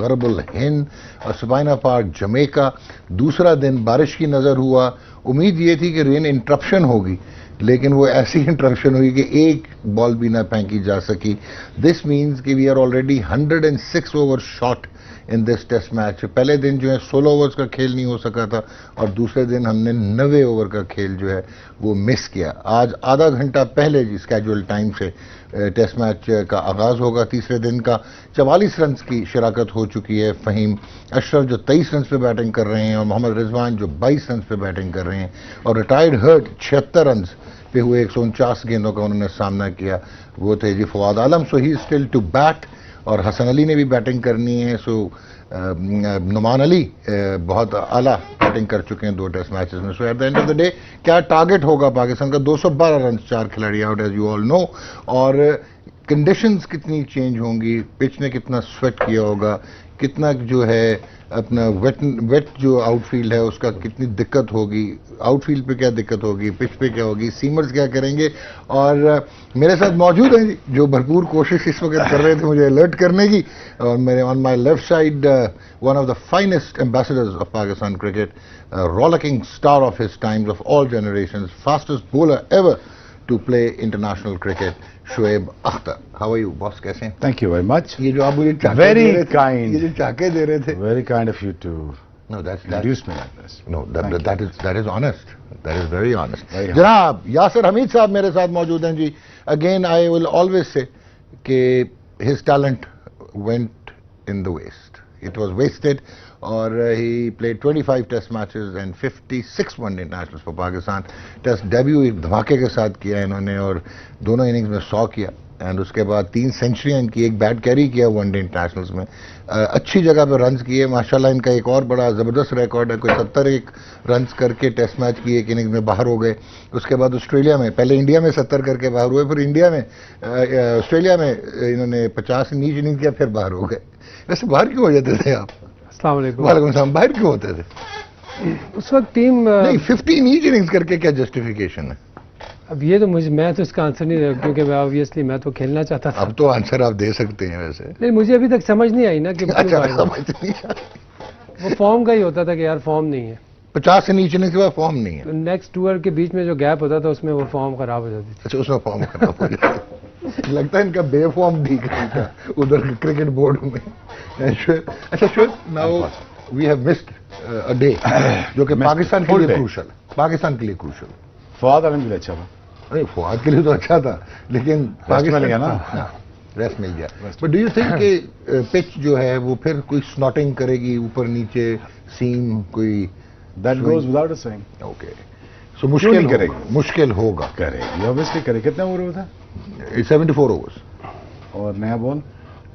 गरबुल हिंद और Sabina park Jamaica. दूसरा दिन बारिश की नज़र हुआ। उम्मीद ये थी कि रेन इंटरप्शन होगी, लेकिन वो ऐसी इंटरप्शन हुई कि एक बॉल भी ना फेंकी जा सकी। दिस मीन्स कि we are already 106 over shot in this test match. पहले दिन जो है 16 ओवर्स का खेल नहीं हो सका था और दूसरे दिन हमने 90 ओवर का खेल जो है वो मिस किया। आज आधा घंटा पहले जी स्केड्यूल टाइम से टेस्ट मैच का आगाज़ होगा। तीसरे दिन का 44 रन की शिराकत हो चुकी है। फ़हीम अशरफ जो 23 रन पे बैटिंग कर रहे हैं और मोहम्मद रिजवान जो 22 रन पे बैटिंग कर रहे हैं और रिटायर्ड हर्ट 76 रन पे हुए 149 गेंदों का उन्होंने सामना किया, वो थे जी फवाद आलम। सो ही स्टिल टू बैट और हसन अली ने भी बैटिंग करनी है। सो नुमान अली बहुत आला बैटिंग कर चुके हैं 2 टेस्ट मैचेस में। So at the end of the day क्या टारगेट होगा पाकिस्तान का? 212 रन, 4 खिलाड़ी out as you all know. और कंडीशंस कितनी चेंज होंगी, पिच ने कितना स्वेट किया होगा, कितना जो है अपना वेट जो आउटफील्ड है उसका कितनी दिक्कत होगी, आउटफील्ड पे क्या दिक्कत होगी, पिच पे क्या होगी, सीमर्स क्या करेंगे। और मेरे साथ मौजूद हैं जो भरपूर कोशिश इस वक्त कर रहे थे मुझे अलर्ट करने की। और मेरे on my left side one of the finest ambassadors of Pakistan cricket, rollicking star of his times, of all generations, fastest bowler ever to play international cricket, Shoaib Akhtar. How are you, boss? कैसे हैं? Thank you very much. ये जो आप मुझे चाके Very दे रहे थे, kind. ये जो चाके दे रहे थे, Very kind of you to no, that's introduce me like this. no, Thank that is honest. That is very honest. Very जनाब यासिर हमीद साहब मेरे साथ मौजूद हैं जी। Again, I will always say कि his talent went in the waste. It was wasted. और he played 25 test matches and 56 one day internationals for Pakistan. Test debut एक धमाके के साथ किया इन्होंने और दोनों इनिंग्स में 100 किया एंड उसके बाद 3 सेंचुरियां इनकी, एक बैट कैरी किया वनडे इंटरनेशनल्स में। अच्छी जगह पे रन्स किए माशाल्लाह। इनका एक और बड़ा ज़बरदस्त रिकॉर्ड है, कोई 71 रन्स करके टेस्ट मैच की एक इनिंग्स में बाहर हो गए। उसके बाद ऑस्ट्रेलिया में, पहले इंडिया में 70 करके बाहर हुए, फिर इंडिया में ऑस्ट्रेलिया में इन्होंने 50 नीच इनिंग किया, फिर बाहर हो गए। वैसे बाहर क्यों हो जाते थे आप? वालेकुम सलाम। बाहर क्यों होते थे उस वक्त? टीम नहीं 15 ईच इनिंग्स करके क्या जस्टिफिकेशन है? अब ये तो मैं तो इसका आंसर नहीं दे, क्योंकि मैं ऑब्वियसली मैं तो खेलना चाहता था। अब तो आंसर आप दे सकते हैं वैसे। नहीं, मुझे अभी तक समझ नहीं आई ना कि अच्छा, समझ नहीं वो फॉर्म का ही होता था कि यार फॉर्म नहीं है। 50 से नीचे इनिंग्स के बाद फॉर्म नहीं है। तो नेक्स्ट टूर के बीच में जो गैप होता था उसमें वो फॉर्म खराब हो जाती थी। अच्छा, उसमें फॉर्म खराब हो जाता लगता है इनका बेफॉर्म ठीक है उधर क्रिकेट बोर्ड में। अच्छा Shwet, now we have missed a day जो कि पाकिस्तान के लिए क्रूशल है। पाकिस्तान के लिए क्रूशल। फवाद आलम के लिए अच्छा था। अरे फवाद के लिए तो अच्छा था, लेकिन पाकिस्तान मिल गया ना, रेस्ट मिल गया। बट डू यू थिंक कि पिच जो है वो फिर कोई स्नॉटिंग करेगी ऊपर नीचे, सीम कोई? That goes without a saying. Okay, so मुश्किल करेगी, मुश्किल होगा। करेगी ऑब्वियसली करेगी। कितने ओवर था? 74 ओवर्स। और नया बॉल?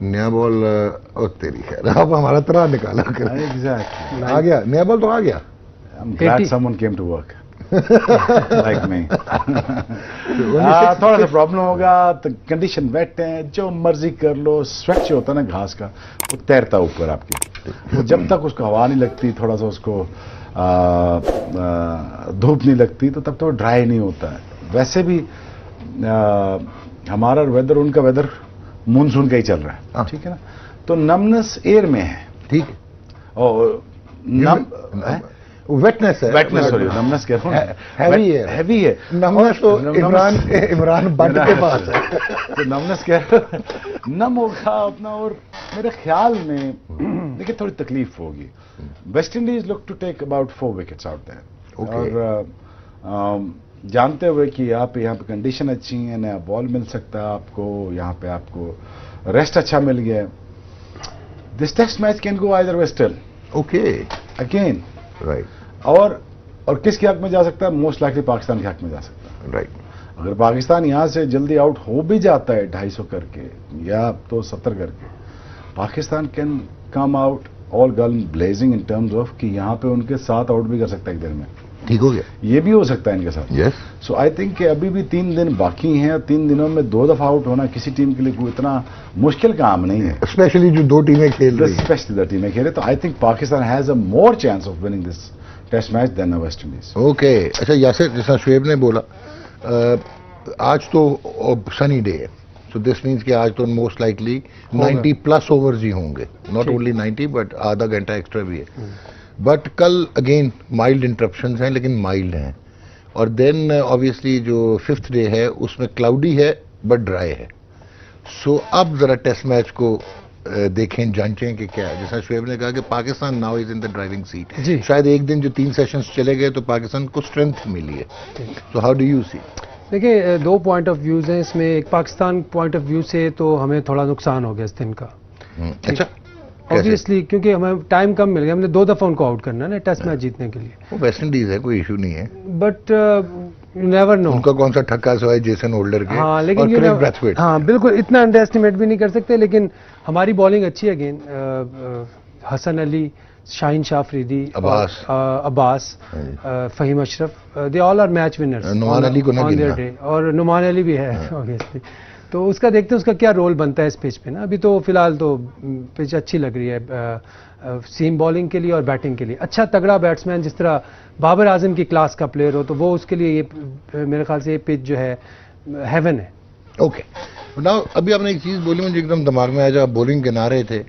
नया बॉल और तेरी खैर आप हमारा तरह निकाला कर। एग्जैक्टली आ गया नया बॉल, तो आ गया। I am glad someone came to work like me. थोड़ा सा प्रॉब्लम होगा तो कंडीशन वेट है, जो मर्जी कर लो। स्वेट जो होता है ना घास का, वो तैरता ऊपर आपकी, वो जब तक उसको हवा नहीं लगती, थोड़ा सा उसको धूप नहीं लगती, तो तब तो वो ड्राई नहीं होता है। वैसे भी हमारा वेदर उनका वेदर मानसून का ही चल रहा है, ठीक है ना, तो नमनेस एयर में है, ठीक है। और वेटनेस है, वेटनेस सॉरी नमनेस कह रहा हूं, हैवी है। नमनेस तो इमरान बट के पास है तो नमनेस कह नम होगा अपना। और मेरे ख्याल में देखिए थोड़ी तकलीफ होगी। West Indies look to take about 4 wickets out there. और जानते हुए कि आप यहाँ पे कंडीशन अच्छी है, नया बॉल मिल सकता है आपको, यहाँ पे आपको रेस्ट अच्छा मिल गया, this test match can go either western okay again, right. और किसके हक में जा सकता है? मोस्ट लाइकली पाकिस्तान के हक में जा सकता है, राइट। अगर पाकिस्तान यहाँ से जल्दी आउट हो भी जाता है 250 करके या तो 70 करके, Pakistan can come out all gun blazing in terms of कि यहाँ पे उनके 7 आउट भी कर सकता है एक देर में। ठीक हो गया, ये भी हो सकता है इनके साथ। यस। सो आई थिंक कि अभी भी 3 दिन बाकी हैं। 3 दिनों में 2 दफा आउट होना किसी टीम के लिए कोई इतना मुश्किल काम नहीं है, स्पेशली जो 2 टीमें खेल रही हैं, स्पेशली द टीमें खेले। तो I think Pakistan has a more chance of winning this test match than West Indies. Okay. अच्छा यासिर, जैसा शुएब ने बोला आज तो सनी डे है, सो दिस मीन्स कि आज तो मोस्ट लाइकली 90 प्लस ओवर्स ही होंगे, नॉट ओनली 90 बट आधा घंटा एक्स्ट्रा भी है। बट कल अगेन माइल्ड इंटरप्शंस हैं, लेकिन माइल्ड हैं। और देन ऑब्वियसली जो 5th डे है उसमें क्लाउडी है बट ड्राई है। सो अब जरा टेस्ट मैच को देखें, जांचें कि क्या है। जैसा शुएब ने कहा कि Pakistan now is in the driving seat. शायद एक दिन जो 3 सेशंस चले गए तो पाकिस्तान को स्ट्रेंथ मिली है। So how do you see? देखिए, 2 पॉइंट ऑफ व्यूज हैं इसमें। एक पाकिस्तान पॉइंट ऑफ व्यू से तो हमें थोड़ा नुकसान हो गया इस दिन का। अच्छा, ऑब्वियसली क्योंकि हमें टाइम कम मिल गया, हमने 2 दफा उनको आउट करना है ना टेस्ट मैच जीतने के लिए। वो वेस्ट इंडीज है, कोई इशू नहीं है, बट यू नेवर नो उनका कौन सा ठक्का सवाए जेसन होल्डर के। हाँ, लेकिन और क्रेग ब्रैथवेट। हाँ बिल्कुल, इतना अंडर एस्टिमेट भी नहीं कर सकते। लेकिन हमारी बॉलिंग अच्छी है again. Hasan Ali, Shaheen Shah Afridi, Abbas, Faheem Ashraf, they all are match winners. Noman Ali को ना गिनना। और नुमान अली भी है ऑब्वियसली। तो उसका देखते हैं उसका क्या रोल बनता है इस पिच पे ना। अभी तो फिलहाल तो पिच अच्छी लग रही है सीम बॉलिंग के लिए और बैटिंग के लिए। अच्छा तगड़ा बैट्समैन जिस तरह बाबर आजम की क्लास का प्लेयर हो तो वो उसके लिए ये मेरे ख्याल से ये पिच जो है हेवन है। ओके, नाउ अभी आपने एक चीज़ बोली मुझे एकदम दिमाग में आया जब आप बॉलिंग गिना रहे थे।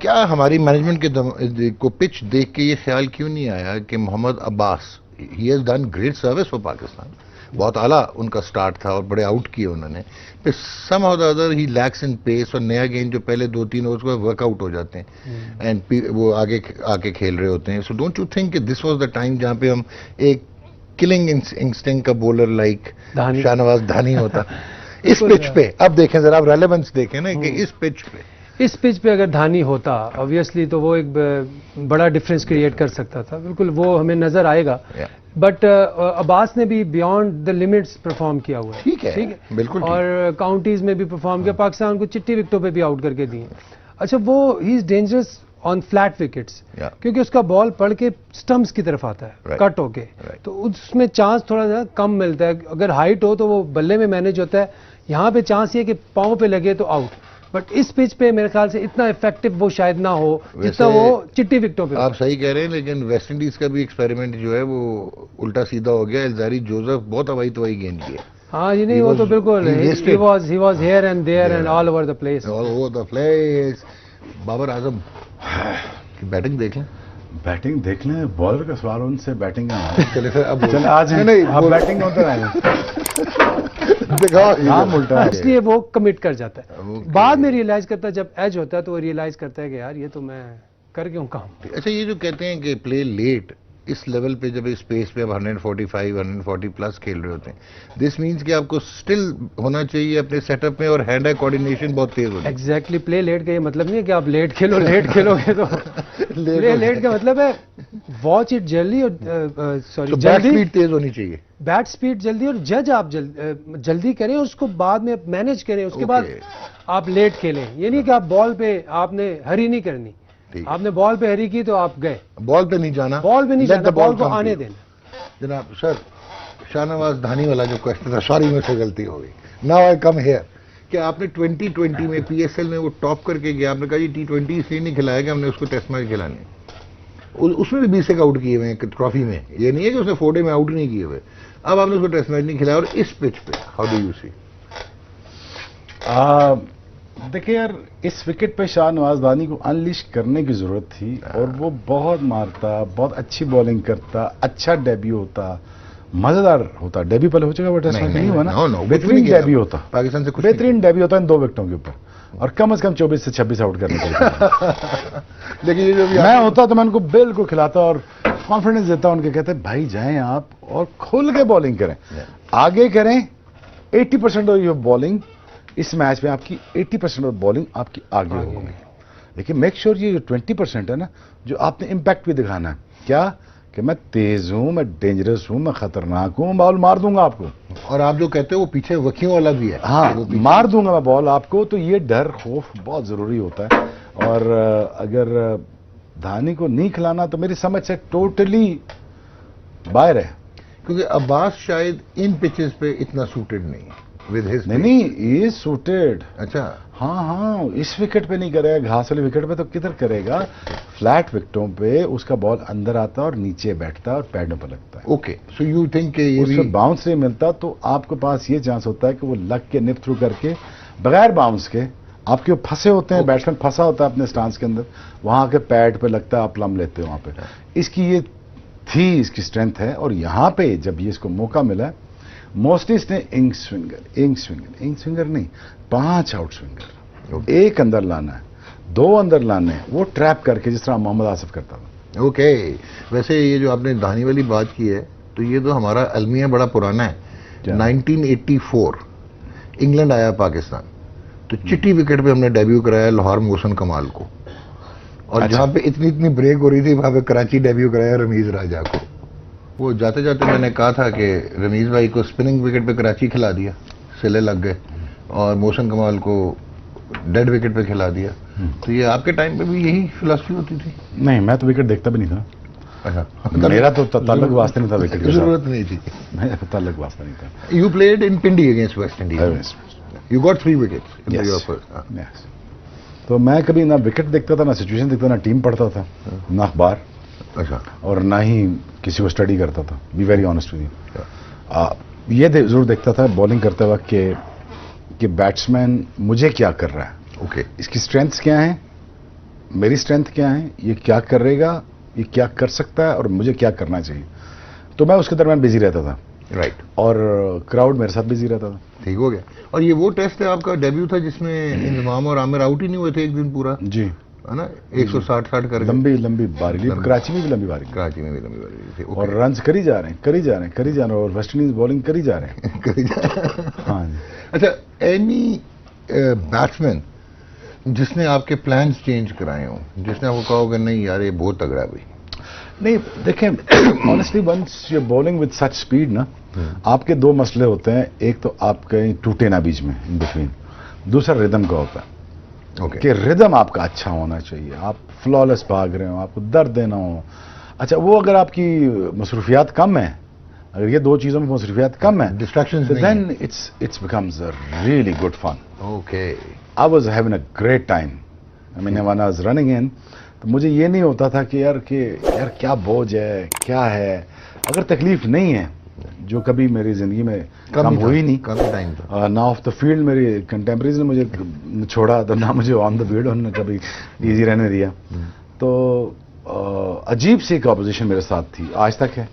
क्या हमारी मैनेजमेंट के को पिच देख के ये ख्याल क्यों नहीं आया कि Mohammad Abbas, he has done great service for Pakistan, बहुत आला उनका स्टार्ट था और बड़े आउट किए उन्होंने, फिर some of the other he lacks in pace और नया गेंद जो पहले 2-3 ओवर्स में वर्कआउट हो जाते हैं एंड वो आगे आके खेल रहे होते हैं। सो डोंट यू थिंक कि दिस वाज द टाइम जहां पे हम एक किलिंग इंस्टिंक्ट का बॉलर लाइक शाहनवाज धानी होता इस पिच पे? अब देखें जरा, आप रेलेवेंस देखें ना कि इस पिच पे अगर धानी होता ऑब्वियसली तो वो एक बड़ा डिफरेंस क्रिएट कर सकता था। बिल्कुल वो हमें नजर आएगा। बट अब्बास ने भी बियॉन्ड द लिमिट्स परफॉर्म किया हुआ है। ठीक है बिल्कुल। और काउंटीज में भी परफॉर्म किया, पाकिस्तान को चिट्टी विकेटों पे भी आउट करके दिए। अच्छा, वो he is dangerous on flat wickets क्योंकि उसका बॉल पड़ के स्टंप्स की तरफ आता है कट होके, तो उसमें चांस थोड़ा सा कम मिलता है। अगर हाइट हो तो वो बल्ले में मैनेज होता है, यहाँ पे चांस ये कि पाँव पे लगे तो आउट। बट इस पिच पे मेरे ख्याल से इतना इफेक्टिव वो शायद ना हो जितना वो चिट्टी विकेटों पे। आप सही कह रहे हैं, लेकिन वेस्ट इंडीज का भी एक्सपेरिमेंट जो है वो उल्टा सीधा हो गया। एल्जारी जोसेफ बहुत हवाई तवाई गेंद की है। हाँ जी, नहीं वो तो बिल्कुल he was here and there and all over the place. All over the place. Babar Azam की बैटिंग देख लें। बैटिंग देख लें, बॉलर का सवाल उनसे बैटिंग का। चले फिर अब चल आज नहीं आप बैटिंग होता है नाम उल्टा, इसलिए वो कमिट कर जाता है। बाद में रियलाइज करता है, जब एज होता है तो वो रियलाइज करता है कि यार ये तो मैं कर क्यों काम। अच्छा, ये जो कहते हैं कि प्ले लेट इस लेवल पे, जब इस पेस पे आप 145 140 प्लस खेल रहे होते हैं, दिस मींस कि आपको स्टिल होना चाहिए अपने सेटअप में और हैंड आई कोऑर्डिनेशन बहुत तेज होना। एग्जैक्टली, प्ले लेट का ये मतलब नहीं है कि आप लेट खेलोगे तो प्ले लेट का मतलब है वॉच इट जल्दी और सॉरी जल्दी, स्पीड तेज होनी चाहिए, बैट स्पीड जल्दी, और जज आप जल्दी करें और उसको बाद में मैनेज करें, उसके बाद आप लेट खेलें। ये नहीं कि आप बॉल पे आपने हरी नहीं करनी, आपने बॉल पे हरी की तो आप गए, बॉल पे नहीं जाना, बॉल को आने देना। जनाब सर, शाहनवाज धानी वाला जो क्वेश्चन था, सॉरी मुझसे गलती हो गई। नाउ आई कम हियर कि आपने 2020 में पीएसएल में वो टॉप करके गया, आपने कहा जी T20 इसलिए नहीं खिलाया कि हमने उसको टेस्ट मैच खिलाने, उसमें भी 20 आउट किए हुए हैं ट्रॉफी में, ये नहीं है कि उसने 4 डे में आउट नहीं किए हुए। अब आपने उसको टेस्ट मैच नहीं खिलाया और इस पिच पे हाउ डू यू सी? देखिए यार, इस विकेट पे शाहनवाज धानी को अनलिश करने की जरूरत थी और वो बहुत मारता, बहुत अच्छी बॉलिंग करता, अच्छा डेब्यू होता, मजेदार होता। डेब्यू पहले हो चुका वो टेस्ट मैच नहीं हुआ ना, बेहतरीन डेब्यू होता, पाकिस्तान से कुछ बेहतरीन डेब्यू होता इन 2 विकेटों के ऊपर और कम से कम 24 से 26 आउट करने के लिए। लेकिन ये जो मैं होता तो मैं उनको बिल्कुल खिलाता और कॉन्फिडेंस देता, उनके कहते भाई जाएं आप और खुल के बॉलिंग करें, आगे करें। 80% ऑफ योर बॉलिंग इस मैच में, आपकी 80% ऑफ बॉलिंग आपकी आगे होगी, लेकिन मेक श्योर ये जो 20% है ना, जो आपने इम्पैक्ट भी दिखाना है, क्या कि मैं तेज हूं, मैं डेंजरस हूं, मैं खतरनाक हूं, बॉल मार दूंगा आपको। और आप जो कहते हो वो पीछे वकियों वाला भी है, हाँ मार दूंगा मैं बॉल आपको, तो ये डर खौफ बहुत जरूरी होता है। और अगर धानी को नहीं खिलाना तो मेरी समझ से टोटली बाहर है, क्योंकि अब्बास शायद इन पिचेस पे इतना सूटेड नहीं है विद हिज। नहीं ये सूटेड। अच्छा, हाँ इस विकेट पे नहीं करेगा, घास वाले विकेट पे तो किधर करेगा, फ्लैट विकेटों पे उसका बॉल अंदर आता है और नीचे बैठता है और पैडों पर लगता है। ओके, सो यू थिंक ये उसमें बाउंस नहीं मिलता, तो आपके पास ये चांस होता है कि वो लग के निप थ्रू करके बगैर बाउंस के आपके वो फंसे होते हैं, बैट्समैन फंसा होता है अपने स्टांस के अंदर, वहां के पैड पे लगता है आप लम लेते हो वहां पे। इसकी ये थी, इसकी स्ट्रेंथ है। और यहां पे जब ये इसको मौका मिला, मोस्टली इसने इंग स्विंगर नहीं, 5 आउट स्विंगर, एक अंदर लाना है, 2 अंदर लाने हैं, वो ट्रैप करके, जिस तरह मोहम्मद आसिफ करता था। ओके। वैसे ये जो आपने दानी वाली बात की है, तो ये तो हमारा अलमिया बड़ा पुराना है। 1984 इंग्लैंड आया पाकिस्तान, तो चिट्टी विकेट पे हमने डेब्यू कराया लाहौर मोहसिन कमाल को, और अच्छा। जहां पे इतनी ब्रेक हो रही थी वहां पे कराची डेब्यू कराया रमीज राजा को। वो जाते जाते मैंने कहा था कि रमीज भाई को स्पिनिंग विकेट पे कराची खिला दिया, सिले लग गए, और मोहसिन कमाल को डेड विकेट पे खिला दिया। तो ये आपके टाइम पे भी यही फिलॉसफी होती थी? नहीं, मैं तो विकेट देखता भी नहीं था। अच्छा, मेरा तो ताल्लुक वास्ता नहीं था विकेट के साथ, जरूरत नहीं थी। मेरा ताल्लुक वास्ता नहीं था। You played in Pindi against West Indies. You got 3 wickets in Yes. your first. Yes. तो मैं कभी ना विकेट देखता था, ना सिचुएशन देखता, ना टीम पढ़ता था, ना अखबार, अच्छा, और ना ही किसी को स्टडी करता था। Be very honest with you. ये जरूर देखता था बॉलिंग करते वक्त कि बैट्समैन मुझे क्या कर रहा है, ओके, इसकी स्ट्रेंथ्स क्या हैं, मेरी स्ट्रेंथ क्या है, ये क्या करेगा, ये क्या कर सकता है, और मुझे क्या करना चाहिए। तो मैं उसके दरमियान बिजी रहता था, राइट, और क्राउड मेरे साथ बिजी रहता था। ठीक हो गया। और ये वो टेस्ट है आपका डेब्यू था जिसमें इंजमाम और आमिर आउट ही नहीं हुए थे एक दिन पूरा, जी, है ना? 160 कर गए। लंबी बारी, कराची में भी लंबी बारी, कराची में भी लंबी बारी थी, और रन्स करी जा रहे हैं, और वेस्ट इंडीज बॉलिंग करी जा रहे हैं। हाँ जी। अच्छा, एनी बैट्समैन जिसने आपके प्लान्स चेंज कराए हो, जिसने आपको कहा होगा नहीं यार ये बहुत तगड़ा है भाई? नहीं, देखें, honestly once you bowling with such speed ना, आपके 2 मसले होते हैं। एक तो आप कहीं टूटे ना बीच में, इन बिटवीन। दूसरा रिदम का होता है, ओके, कि रिदम आपका अच्छा होना चाहिए, आप फ्लॉलेस भाग रहे हो, आपको दर्द देना हो। अच्छा, वो अगर आपकी मसरूफियात कम है, अगर ये 2 चीजों में मसरूफियात कम है, डिस्ट्रैक्शंस तो नहीं then it's becomes a really good fun. Okay, I was having a great time. I mean when I was running in, तो मुझे ये नहीं होता था कि यार क्या बोझ है, क्या है। अगर तकलीफ नहीं है, जो कभी मेरी जिंदगी में कम हुई नहीं, कम टाइम था ना ऑफ द फील्ड मेरी कंटेम्प्रेरीज ने मुझे छोड़ा, तो ना मुझे ऑन द फील्ड उन्होंने कभी इजी रहने दिया। तो अजीब सी एक ऑपोजिशन मेरे साथ थी, आज तक है,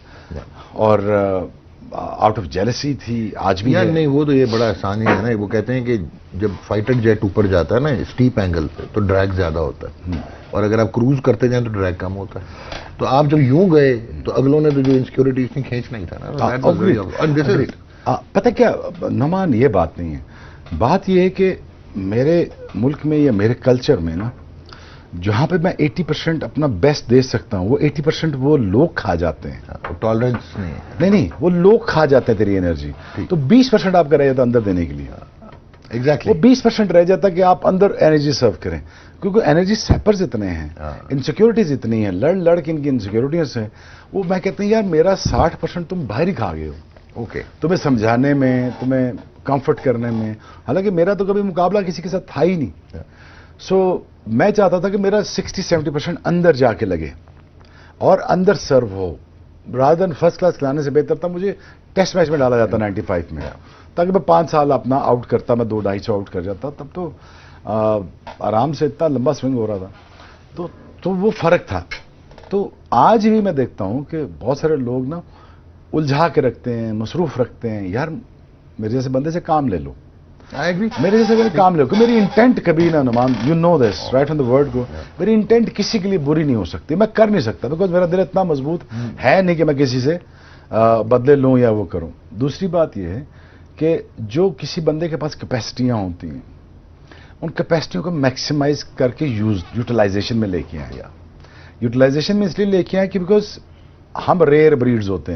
और आउट ऑफ जेलसी थी, आज भी यार है। नहीं, वो तो ये बड़ा आसान ही है ना। वो कहते हैं कि जब फाइटर जेट ऊपर जाता है ना स्टीप एंगल पे, तो ड्रैग ज्यादा होता है, और अगर आप क्रूज करते जाएं तो ड्रैग कम होता है। तो आप जब यूं गए तो अगलों ने तो जो इनसिक्योरिटी थी खींचना ही था ना। That was very obvious. And this is it. पता क्या नुमान, ये बात नहीं है। बात ये है कि मेरे मुल्क में या मेरे कल्चर में ना, जहां पे मैं 80% अपना बेस्ट दे सकता हूं, वो 80% वो लोग खा जाते हैं। टॉलरेंस नहीं है। नहीं, वो लोग खा जाते हैं तेरी एनर्जी। तो 20% आपका रह जाता अंदर देने के लिए। एग्जैक्टली, वो 20% रह जाता कि आप अंदर एनर्जी सर्व करें, क्योंकि एनर्जी सैपर्स इतने हैं, इनसिक्योरिटीज इतनी है, लड़ के इनकी इनसिक्योरिटीज से वो, मैं कहता हूँ यार मेरा 60% तुम बाहर ही खा गए हो। ओके, तुम्हें समझाने में, तुम्हें कंफर्ट करने में। हालांकि मेरा तो कभी मुकाबला किसी के साथ था ही नहीं। सो मैं चाहता था कि मेरा 60-70% अंदर जाके लगे और अंदर सर्व हो, रादर देन फर्स्ट क्लास खिलाने से बेहतर था मुझे टेस्ट मैच में डाला जाता 95 में, ताकि मैं 5 साल अपना आउट करता, मैं 2-250 आउट कर जाता। तब तो आराम से इतना लंबा स्विंग हो रहा था। तो वो फर्क था। तो आज भी मैं देखता हूं कि बहुत सारे लोग ना उलझा के रखते हैं, मसरूफ रखते हैं। यार मेरे जैसे बंदे से काम ले लो, आई एग्री, मेरे जैसे बंदे काम ले लो। मेरी इंटेंट कभी ना Noman, you know this right from the word go, मेरी इंटेंट किसी के लिए बुरी नहीं हो सकती। मैं कर नहीं सकता, बिकॉज मेरा दिल इतना मजबूत है नहीं कि मैं किसी से बदले लूं या वो करूं। दूसरी बात यह है कि जो किसी बंदे के पास कैपेसिटियां होती हैं, उन कैपेसिटियों को मैक्सिमाइज करके यूटिलाइजेशन में लेके आए। यूटिलाइजेशन में इसलिए लेके आए कि बिकॉज हम रेयर ब्रीड्स होते हैं।